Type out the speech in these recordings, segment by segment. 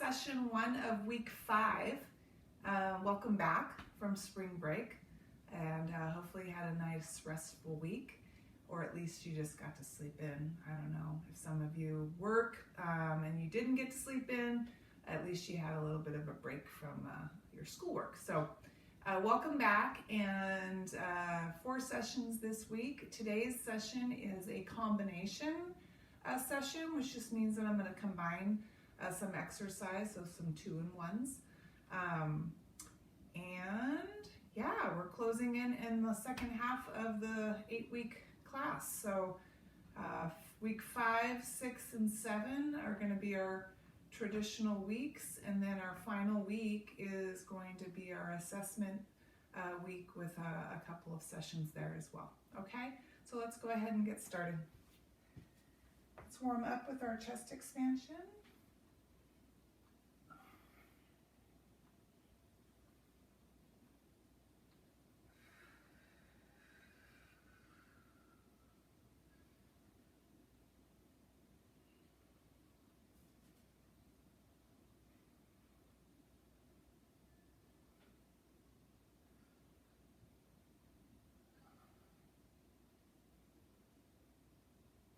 session 1 of week 5. Welcome back from spring break, and hopefully you had a nice restful week, or at least you just got to sleep in. I don't know if some of you work and you didn't get to sleep in, at least you had a little bit of a break from your schoolwork. So welcome back, and 4 sessions this week. Today's session is a combination session, which just means that I'm going to combine some exercise, so some 2-in-1s. And yeah, we're closing in the second half of the 8-week class. So week 5, 6, and 7 are going to be our traditional weeks, and then our final week is going to be our assessment week with a couple of sessions there as well. Okay, so let's go ahead and get started. Let's warm up with our chest expansion.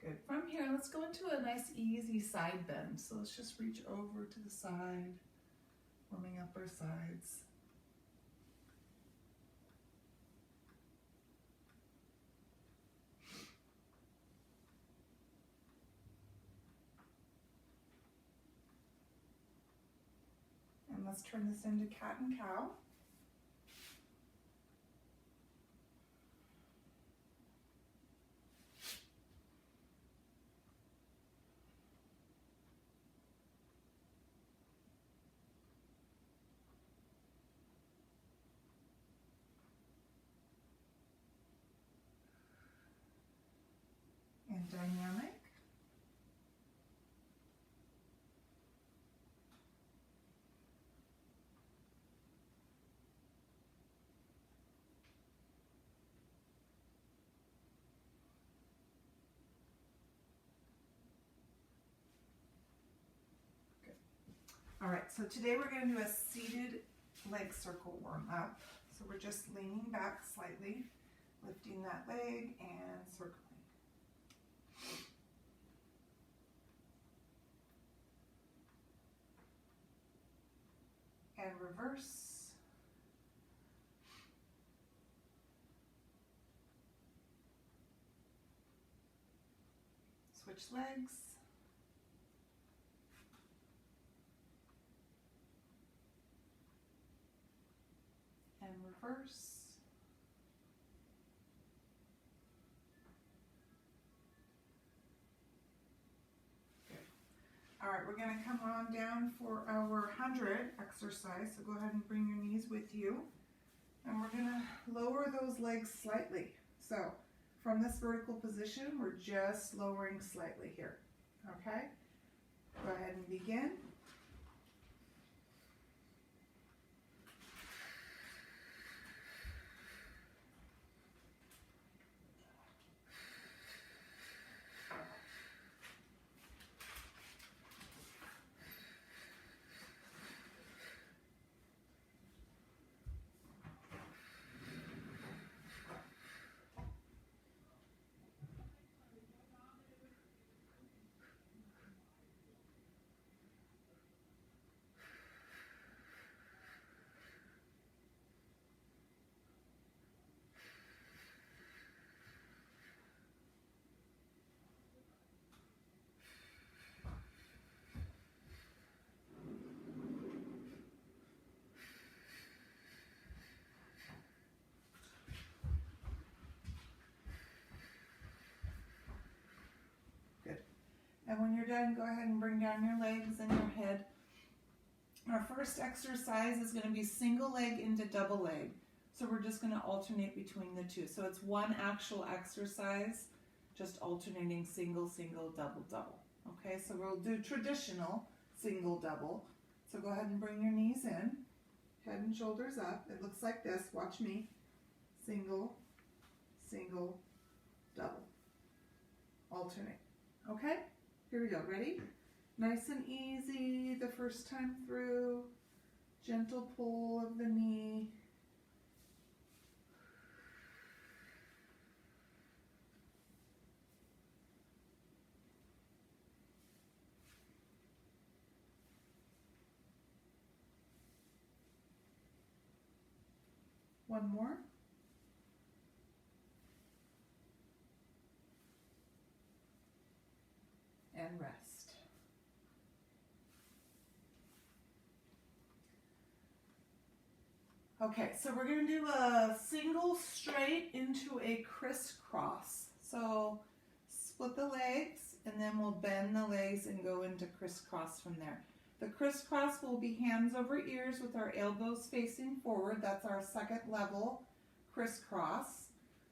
Good. From here, let's go into a nice easy side bend. So let's just reach over to the side, warming up our sides. And let's turn this into cat and cow. And dynamic. Good. All right, so today we're going to do a seated leg circle warm up. So we're just leaning back slightly, lifting that leg and circling. And reverse. Switch legs. And reverse. All right, we're going to come on down for our 100 exercise. So go ahead and bring your knees with you. And we're going to lower those legs slightly. So from this vertical position, we're just lowering slightly here. Okay? Go ahead and begin. And when you're done, go ahead and bring down your legs and your head. Our first exercise is going to be single leg into double leg. So we're just going to alternate between the two. So it's one actual exercise, just alternating single, single, double, double. Okay, so we'll do traditional single, double. So go ahead and bring your knees in, head and shoulders up. It looks like this. Watch me. Single, single, double. Alternate. Okay? Here we go. Ready? Nice and easy the first time through. Gentle pull of the knee. One more. And rest. Okay, so we're going to do a single straight into a crisscross. So split the legs and then we'll bend the legs and go into crisscross from there. The crisscross will be hands over ears with our elbows facing forward. That's our second level crisscross.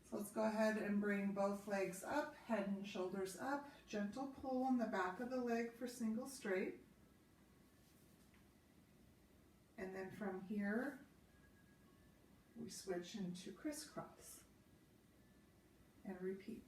So let's go ahead and bring both legs up, head and shoulders up. Gentle pull on the back of the leg for single straight. And then from here, we switch into crisscross and repeat.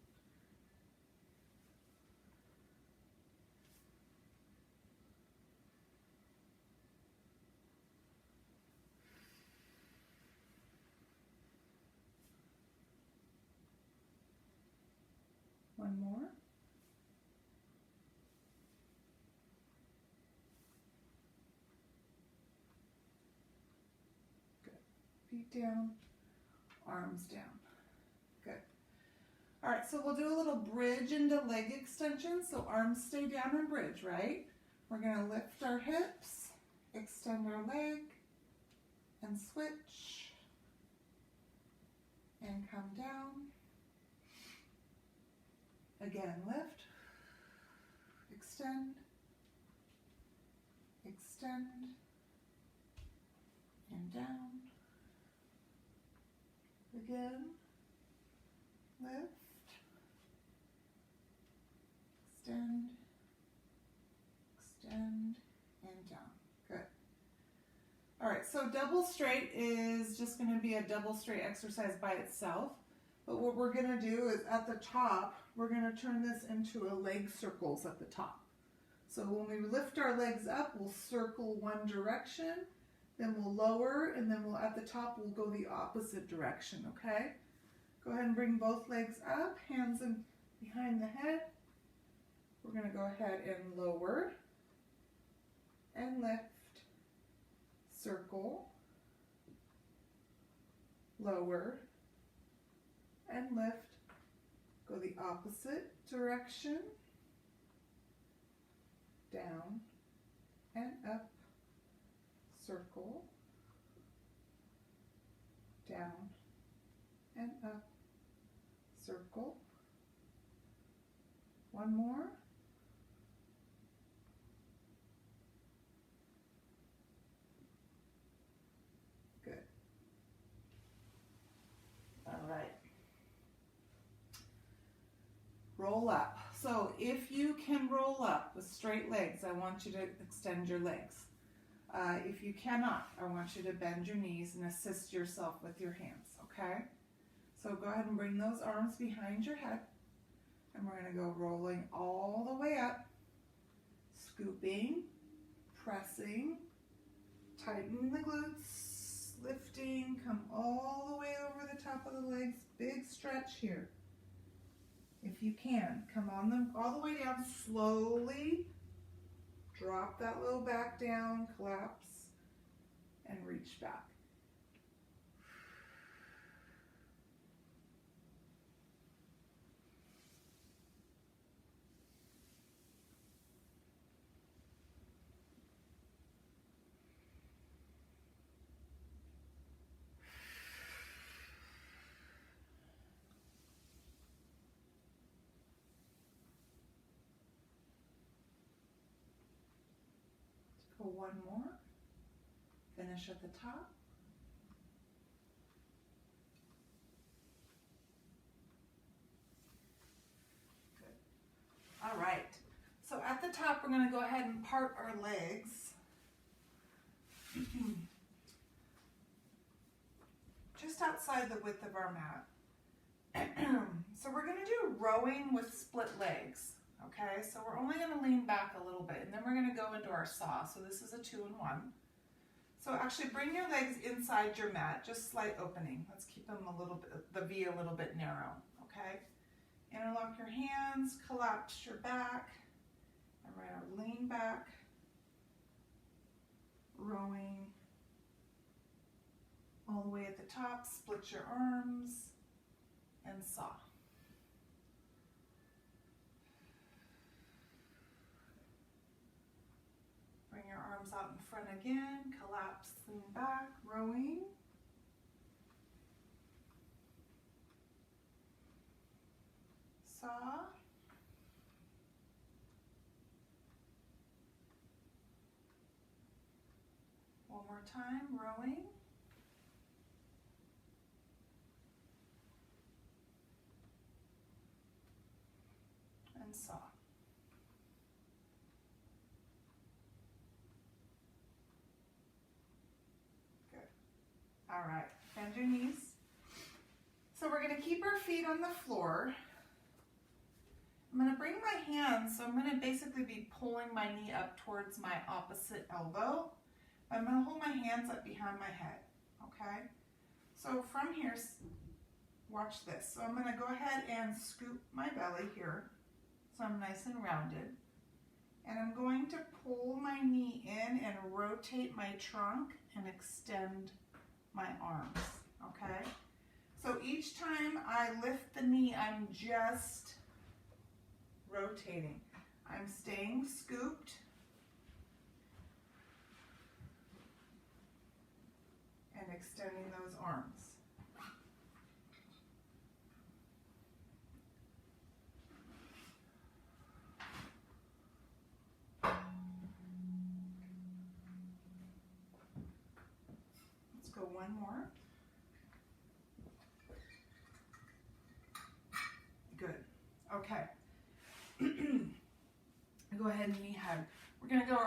One more. Good. Feet down, arms down. Good. All right, so we'll do a little bridge into leg extension. So arms stay down and bridge, right? We're going to lift our hips, extend our leg, and switch. And come down. Again, lift, extend, extend, and down. Again, lift, extend, extend, and down. Good. All right, so double straight is just going to be a double straight exercise by itself. But what we're going to do is at the top, we're going to turn this into a leg circles at the top. So when we lift our legs up, we'll circle one direction, then we'll lower, and then at the top, we'll go the opposite direction, okay? Go ahead and bring both legs up, hands in behind the head. We're going to go ahead and lower and lift, circle, lower, and lift. Go the opposite direction, down and up, circle, down and up, circle. One more. Good. All right. Roll up. So if you can roll up with straight legs, I want you to extend your legs. If you cannot, I want you to bend your knees and assist yourself with your hands, okay? So go ahead and bring those arms behind your head. And we're going to go rolling all the way up, scooping, pressing, tightening the glutes, lifting, come all the way over the top of the legs, big stretch here. If you can, come on them all the way down, slowly drop that low back down, collapse, and reach back. Go one more. Finish at the top. Good. All right. So at the top, we're going to go ahead and part our legs. Just outside the width of our mat. So we're going to do rowing with split legs. Okay, so we're only going to lean back a little bit, and then we're going to go into our saw. So this is a 2-in-1. So actually bring your legs inside your mat, just slight opening. Let's keep them a little bit, the V a little bit narrow, okay? Interlock your hands, collapse your back, and we're going to lean back, rowing all the way at the top, split your arms, and saw. Bring your arms out in front again, collapse, lean back, rowing. Saw. One more time, rowing. And saw. All right, bend your knees. So we're going to keep our feet on the floor. I'm going to bring my hands, so I'm going to basically be pulling my knee up towards my opposite elbow. I'm going to hold my hands up behind my head, okay? So from here, watch this. So I'm going to go ahead and scoop my belly here, so I'm nice and rounded. And I'm going to pull my knee in and rotate my trunk and extend my arms, okay? So each time I lift the knee, I'm just rotating. I'm staying scooped and extending those arms. Let's go one more. Good. Okay. Go ahead and knee hug. We're going to go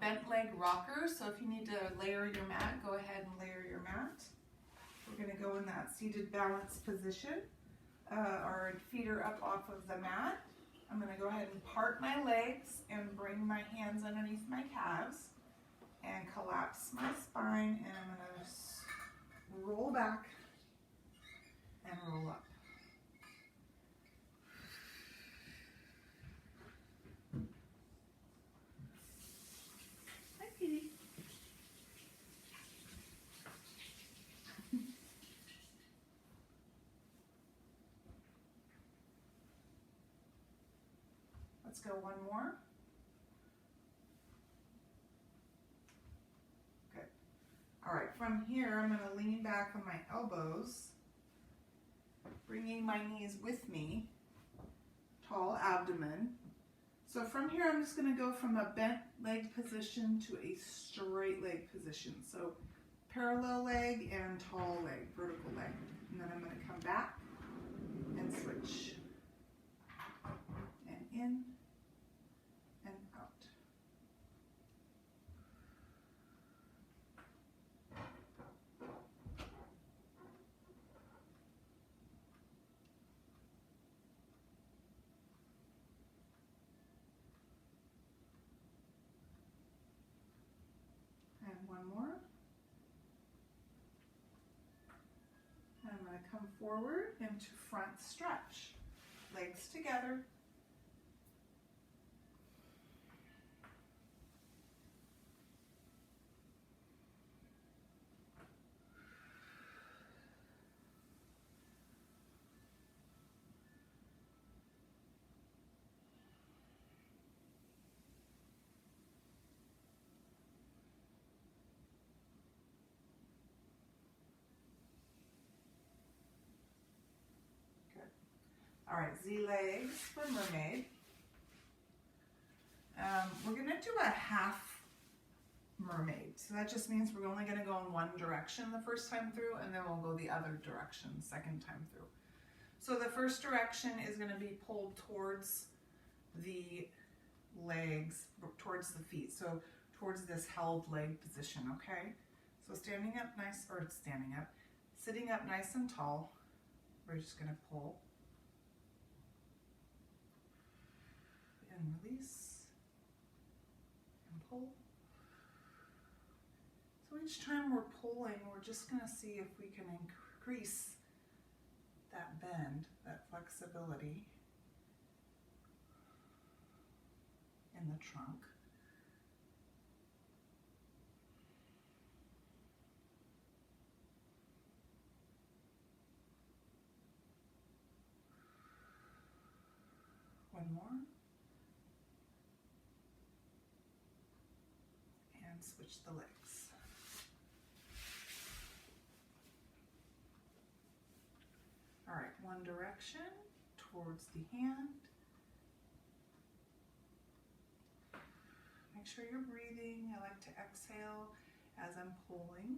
bent leg rocker. So if you need to layer your mat, go ahead and layer your mat. We're going to go in that seated balance position. Our feet are up off of the mat. I'm going to go ahead and part my legs and bring my hands underneath my calves and collapse my spine, and I'm going to roll back and roll up. Hi, Petey. Let's go one more. Good. All right, from here, I'm going to lean back on my elbows, bringing my knees with me, tall abdomen. So from here, I'm just going to go from a bent leg position to a straight leg position. So parallel leg and tall leg, vertical leg. And then I'm going to come back and switch. And in and out. And one more. And I'm going to come forward into front stretch. Legs together. All right, Z legs for mermaid. We're going to do a half mermaid. So that just means we're only going to go in one direction the first time through, and then we'll go the other direction the second time through. So the first direction is going to be pulled towards the legs, towards the feet. So towards this held leg position, okay? So standing up nice, or standing up, sitting up nice and tall. We're just going to pull. and release and pull. So each time we're pulling, we're just going to see if we can increase that bend, that flexibility in the trunk. One more. And switch the legs. All right, one direction towards the hand. Make sure you're breathing. I like to exhale as I'm pulling.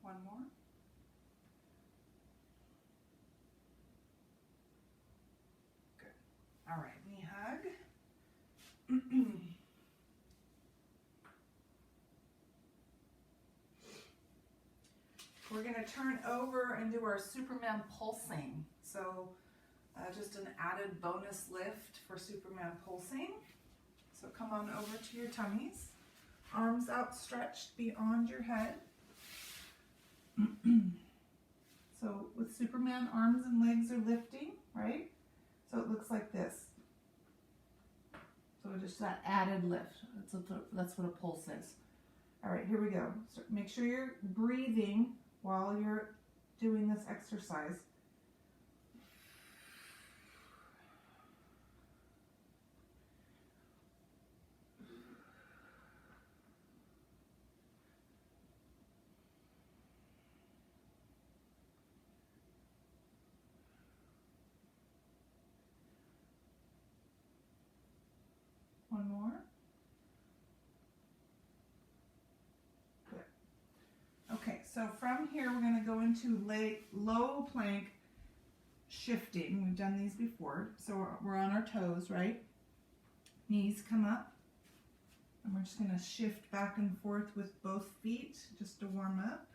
One more. Good. All right, knee hug. We're going to turn over and do our Superman pulsing. So just an added bonus lift for Superman pulsing. So come on over to your tummies. Arms outstretched beyond your head. So with Superman, arms and legs are lifting, right? So it looks like this. So just that added lift. That's what a pulse is. All right, here we go. So make sure you're breathing while you're doing this exercise. One more. Good. Okay, so from here we're going to go into low plank shifting. We've done these before. So we're on our toes, right? Knees come up. And we're just going to shift back and forth with both feet just to warm up.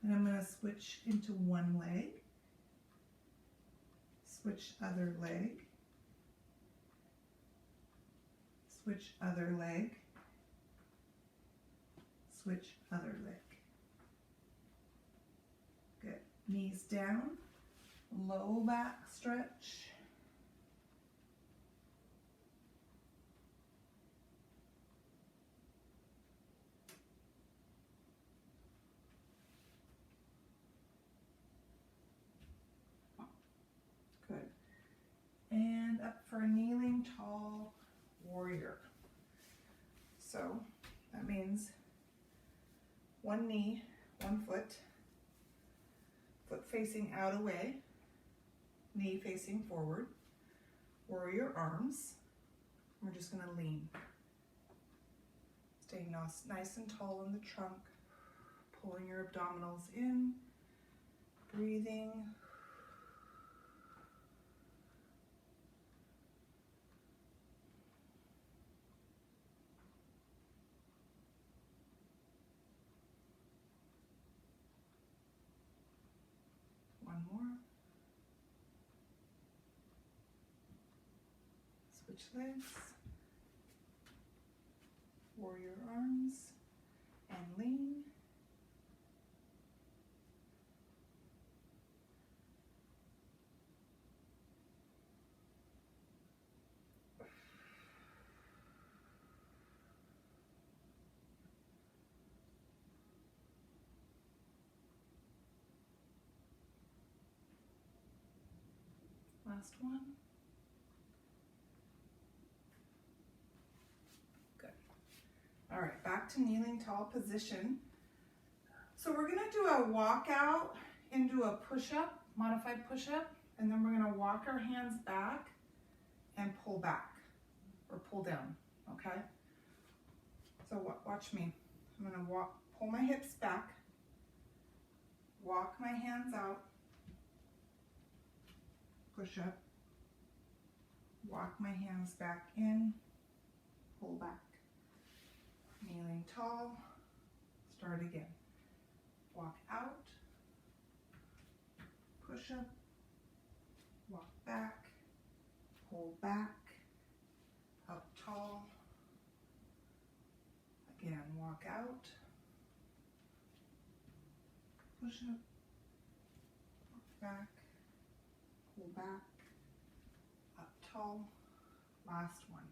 And I'm going to switch into one leg. Switch other leg. Switch other leg. Switch other leg. Good. Knees down. Low back stretch. Good. And up for a kneeling tall warrior. So that means one knee, one foot, foot facing out away, knee facing forward, warrior arms. We're just going to lean. Staying nice and tall in the trunk, pulling your abdominals in, breathing. One more. Switch legs. Warrior arms and lean. Last one. Good. All right, back to kneeling tall position. So we're gonna do a walkout into a push-up, modified push-up, and then we're gonna walk our hands back and pull back or pull down, okay? So watch me. I'm gonna pull my hips back, walk my hands out, push up, walk my hands back in, pull back, kneeling tall, start again, walk out, push up, walk back, pull back, up tall, again, walk out, push up, walk back, pull back, up tall, last one.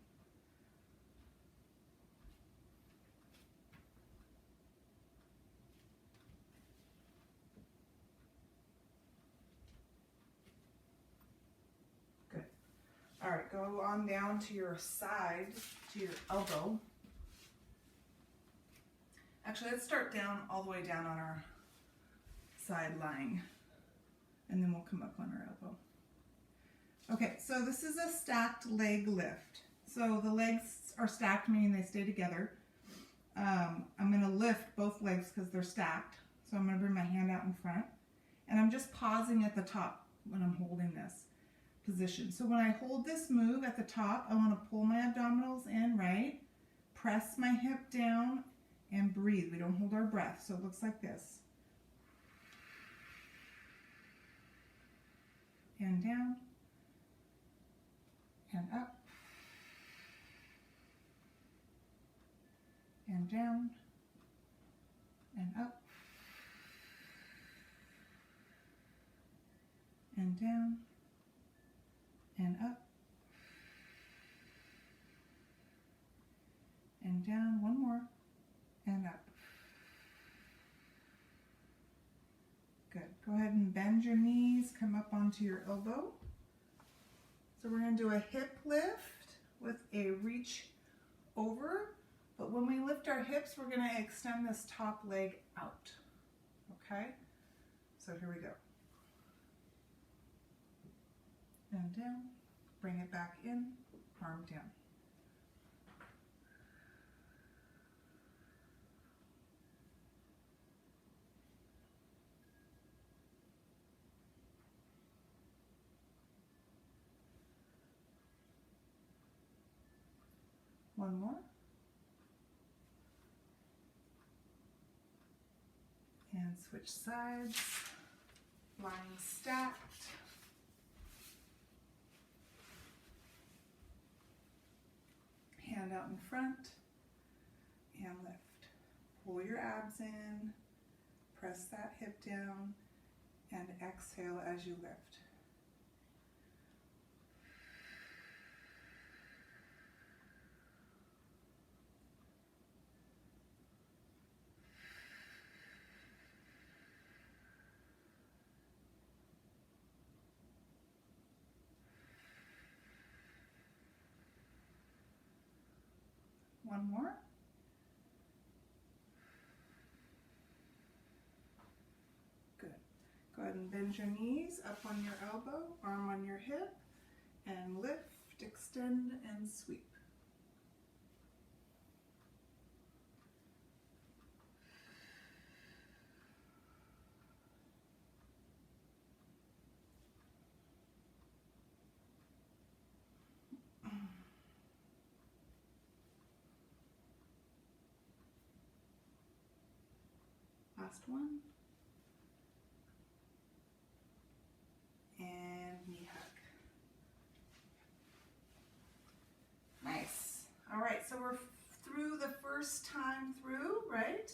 Good. All right, go on down to your side, to your elbow. Actually, let's start down, all the way down on our side lying, and then we'll come up on our elbow. Okay, so this is a stacked leg lift. So the legs are stacked, meaning they stay together. I'm going to lift both legs because they're stacked. So I'm going to bring my hand out in front, and I'm just pausing at the top when I'm holding this position. So when I hold this move at the top, I want to pull my abdominals in, right? Press my hip down and breathe. We don't hold our breath, so it looks like this. And down, and up, and down, and up, and down, and up, and down, one more, and up. Good. Go ahead and bend your knees, come up onto your elbow. So we're going to do a hip lift with a reach over, but when we lift our hips, we're going to extend this top leg out. Okay? So here we go. And down, bring it back in, arm down. One more. And switch sides, lying stacked. Hand out in front and lift. Pull your abs in, press that hip down, and exhale as you lift. One more. Good. Go ahead and bend your knees up on your elbow, arm on your hip, and lift, extend, and sweep. Last one. And knee hug. Nice. All right, so we're through the first time through, right?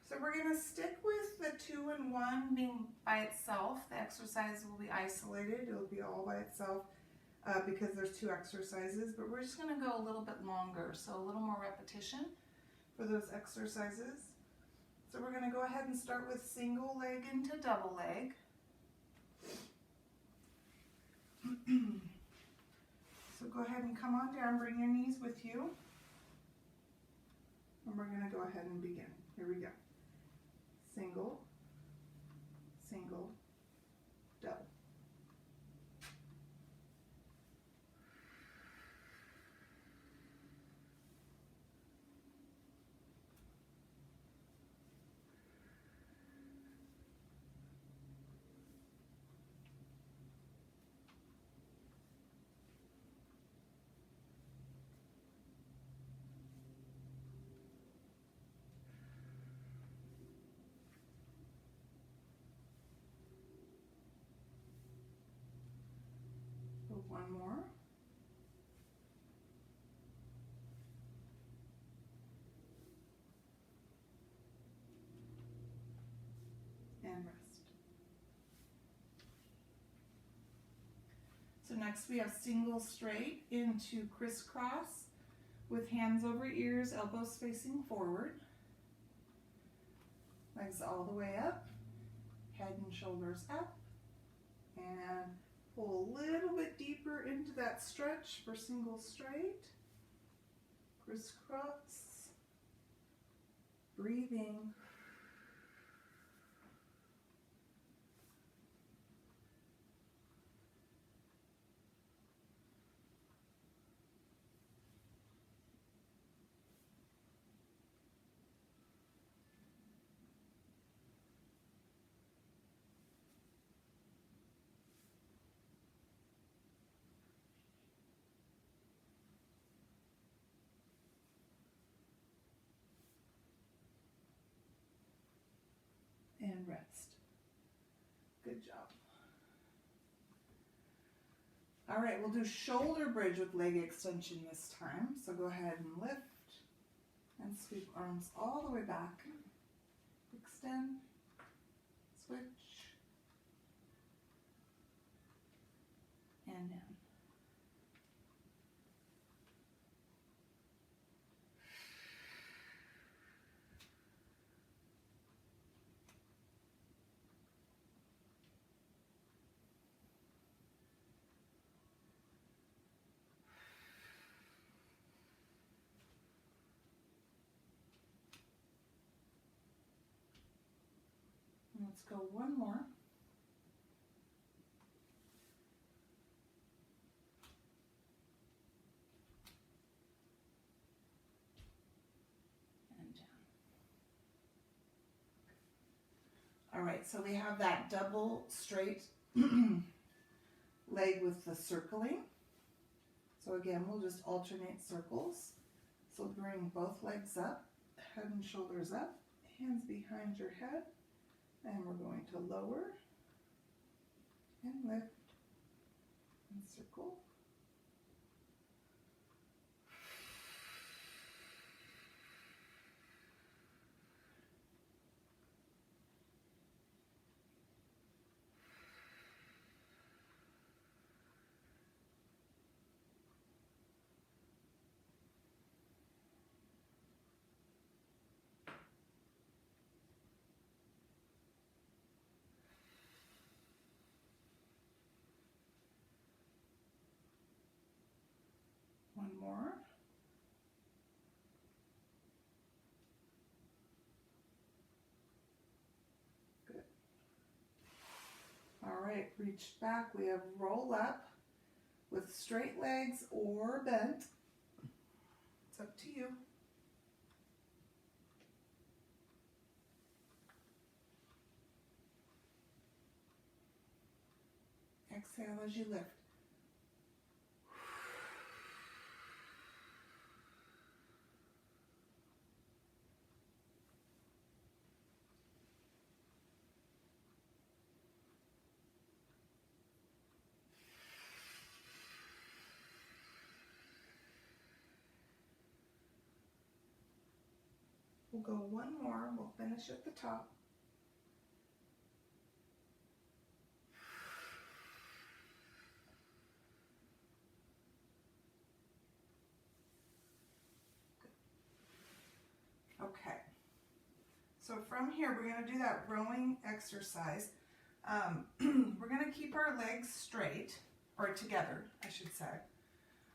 So we're going to stick with the 2 and 1 being by itself. The exercise will be isolated. It'll be all by itself. Because there's 2 exercises, but we're just going to go a little bit longer, so a little more repetition for those exercises. So we're going to go ahead and start with single leg into double leg. So go ahead and come on down, bring your knees with you, and we're going to go ahead and begin. Here we go. Single, single, double. One more. And rest. So next we have single straight into crisscross with hands over ears, elbows facing forward. Legs all the way up, head and shoulders up, and pull a little bit deeper into that stretch for single straight. Crisscross. Breathing. And rest. Good job. All right, we'll do shoulder bridge with leg extension this time. So go ahead and lift and sweep arms all the way back. Extend, switch, and down. Let's go one more. And down. All right, so we have that double straight leg with the circling. So again, we'll just alternate circles. So bring both legs up, head and shoulders up, hands behind your head. And we're going to lower and lift and circle. One more. Good. All right, reach back. We have roll up with straight legs or bent. It's up to you. Exhale as you lift. We'll go one more. We'll finish at the top. Okay. So from here, we're going to do that rowing exercise. We're going to keep our legs straight, or together, I should say.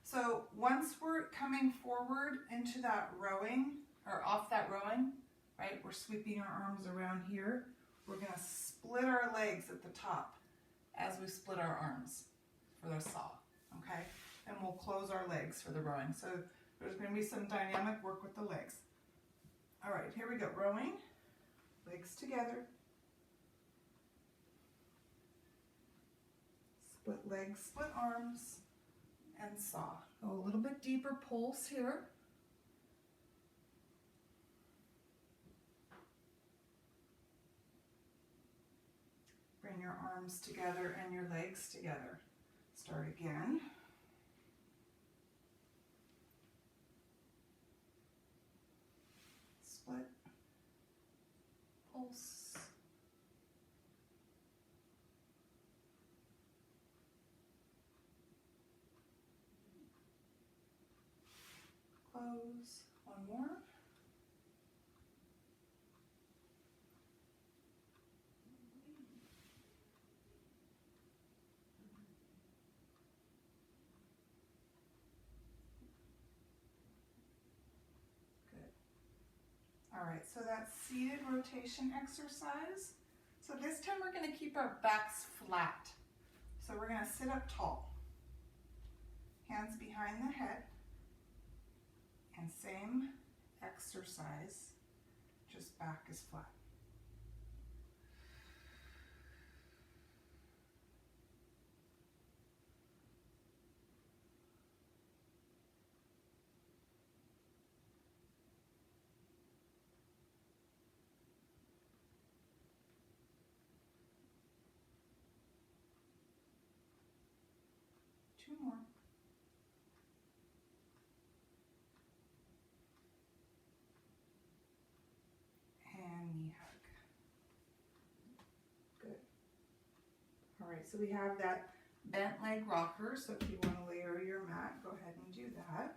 So once we're coming forward into that rowing, or off that rowing, right, we're sweeping our arms around here. We're going to split our legs at the top as we split our arms for the saw, okay? And we'll close our legs for the rowing. So there's going to be some dynamic work with the legs. All right, here we go. Rowing, legs together. Split legs, split arms, and saw. Go a little bit deeper pulse here. Bring your arms together and your legs together. Start again. Split, pulse, close, one more. All right, so that's seated rotation exercise. So this time we're going to keep our backs flat. So we're going to sit up tall. Hands behind the head. And same exercise, just back is flat. Two more. And knee hug. Good. All right, so we have that bent leg rocker. So if you want to layer your mat, go ahead and do that.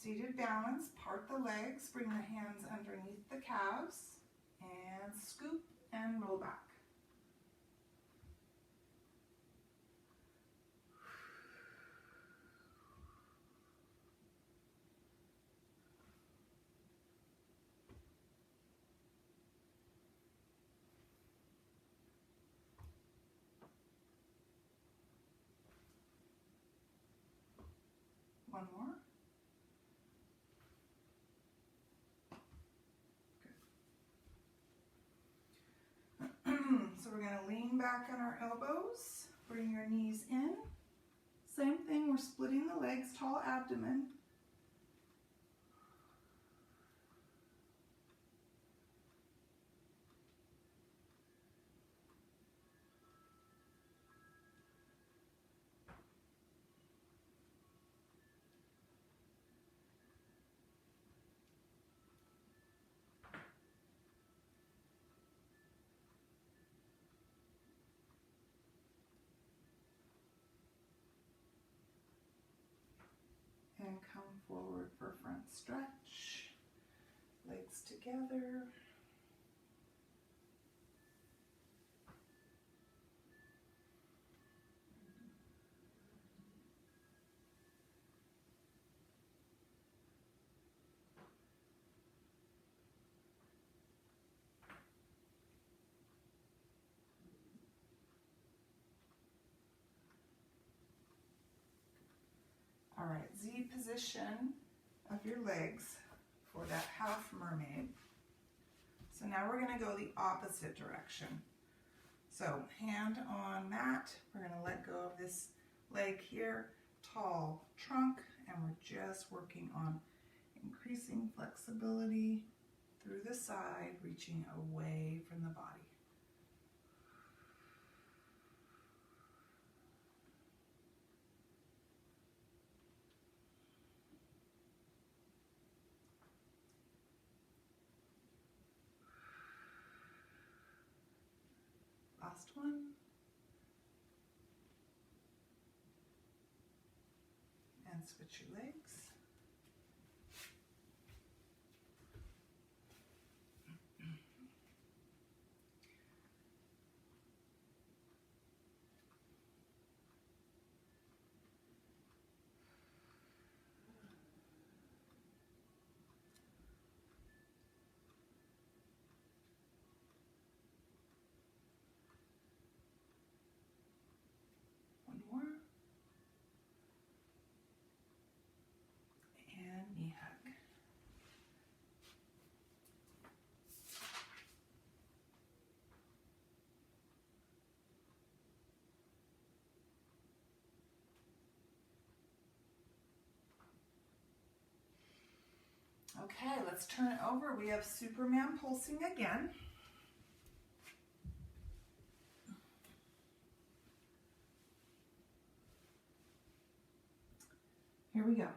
Seated balance, part the legs, bring the hands underneath the calves, and scoop and roll back. One more. So we're going to lean back on our elbows, bring your knees in. Same thing, we're splitting the legs, tall abdomen. And come forward for front stretch. Legs together. All right, Z position of your legs for that half mermaid. So now we're going to go the opposite direction. So hand on mat, we're going to let go of this leg here, tall trunk, and we're just working on increasing flexibility through the side, reaching away from the body. Last one. And switch your legs. One more. And knee hug. Okay, let's turn it over. We have Superman pulsing again. Here we go.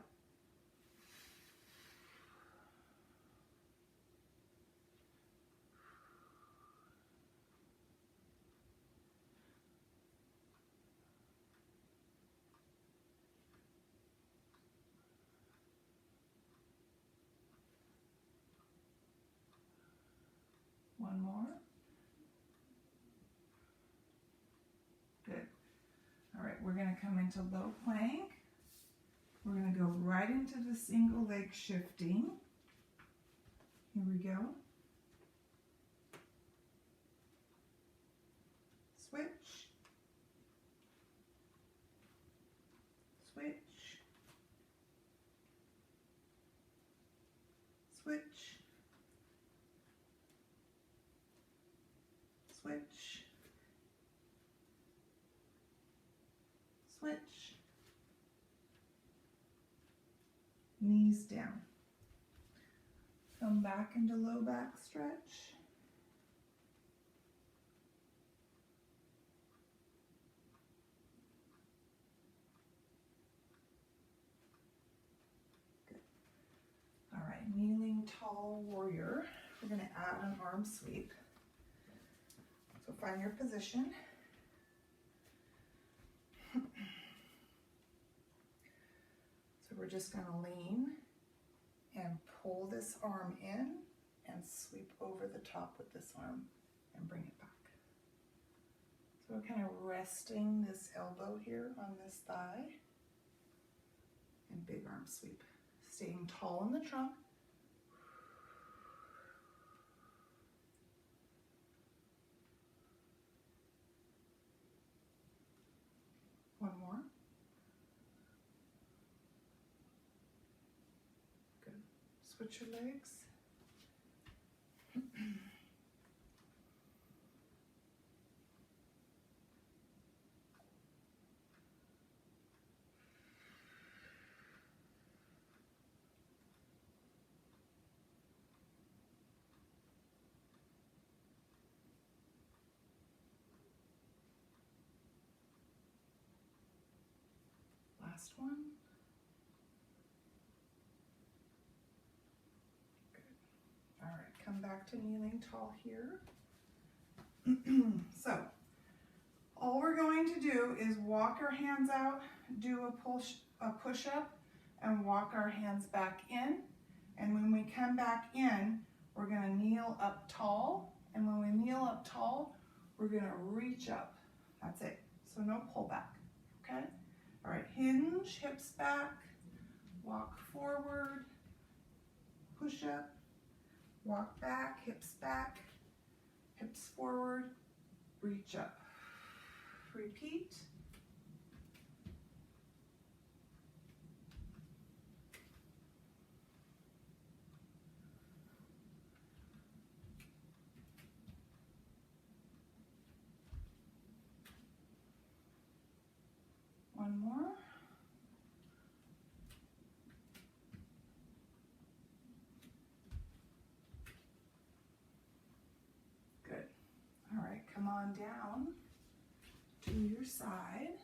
One more. Good. All right, we're going to come into low plank. We're going to go right into the single leg shifting. Here we go. Switch. Switch. Switch. Switch. Switch. Knees down. Come back into low back stretch. Good. All right, kneeling tall warrior. We're going to add an arm sweep. So find your position. So we're just going to lean and pull this arm in and sweep over the top with this arm and bring it back. So we're kind of resting this elbow here on this thigh and big arm sweep. Staying tall in the trunk. One more. Good. Switch your legs. Last one. Good. All right, come back to kneeling tall here. So, all we're going to do is walk our hands out, do a push-up, and walk our hands back in. And when we come back in, we're going to kneel up tall. And when we kneel up tall, we're going to reach up. That's it. So no pullback, okay? All right, hinge, hips back, walk forward, push up, walk back, hips forward, reach up. Repeat. One more. Good. All right, come on down to your side.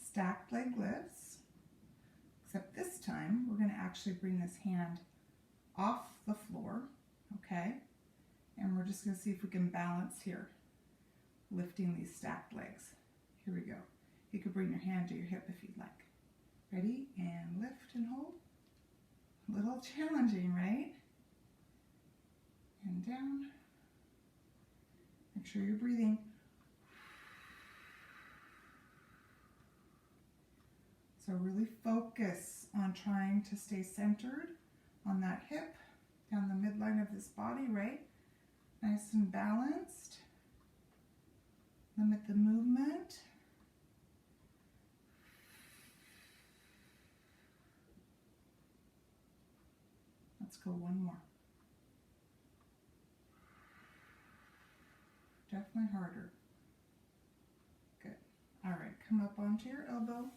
Stacked leg lifts, except this time we're going to actually bring this hand off the floor, okay? And we're just going to see if we can balance here, lifting these stacked legs. Here we go. You could bring your hand to your hip if you'd like. Ready? And lift and hold. A little challenging, right? And down. Make sure you're breathing. So really focus on trying to stay centered on that hip, down the midline of this body, right? Nice and balanced. Limit the movement. Let's go one more. Definitely harder. Good. All right, come up onto your elbow.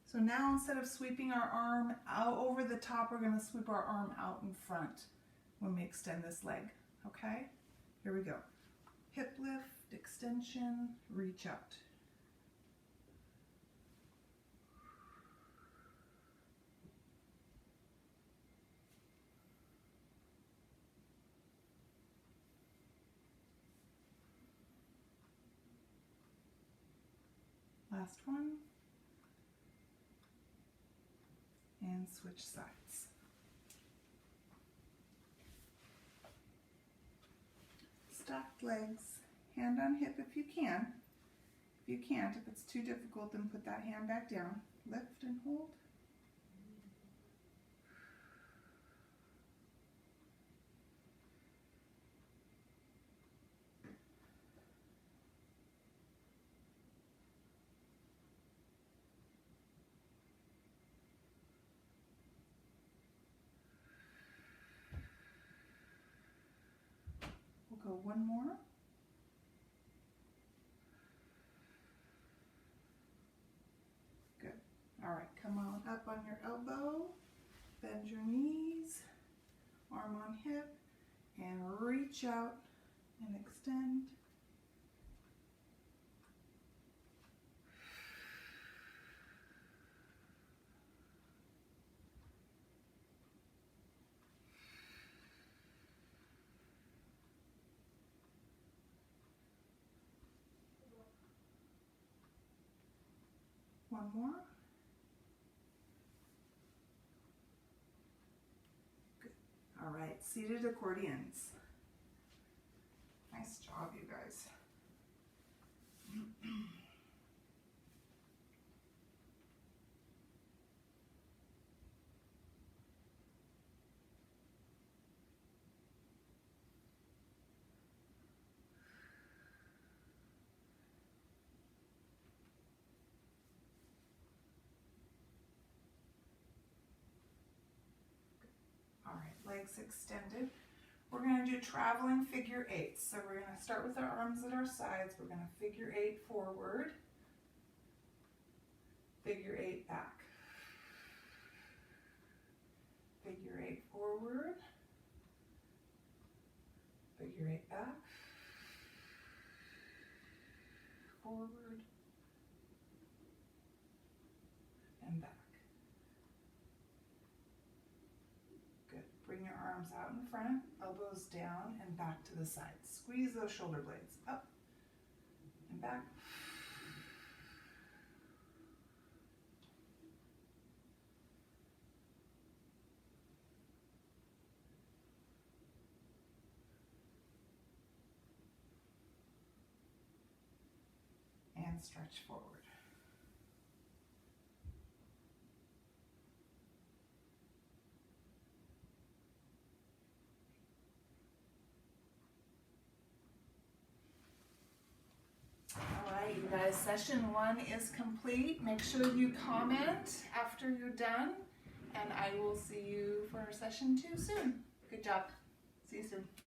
So now instead of sweeping our arm out over the top, we're going to sweep our arm out in front when we extend this leg, okay? Here we go. Hip lift, extension, reach out. Last one. And switch sides. Stacked legs, hand on hip if you can. If you can't, if it's too difficult, then put that hand back down. Lift and hold. We'll go one more. Good. All right, come on up on your elbow, bend your knees, arm on hip, and reach out and extend. One more. Good. All right, seated accordions. Nice job, you guys. All right, legs extended. We're going to do traveling figure eights. So we're going to start with our arms at our sides. We're going to figure eight forward, figure eight back, figure eight forward, figure eight back, forward, and back. Good. Bring your arms out in front, elbows down and back to the sides. Squeeze those shoulder blades up and back. And stretch forward. You guys, session 1 is complete. Make sure you comment after you're done, and I will see you for session 2 soon. Good job. See you soon.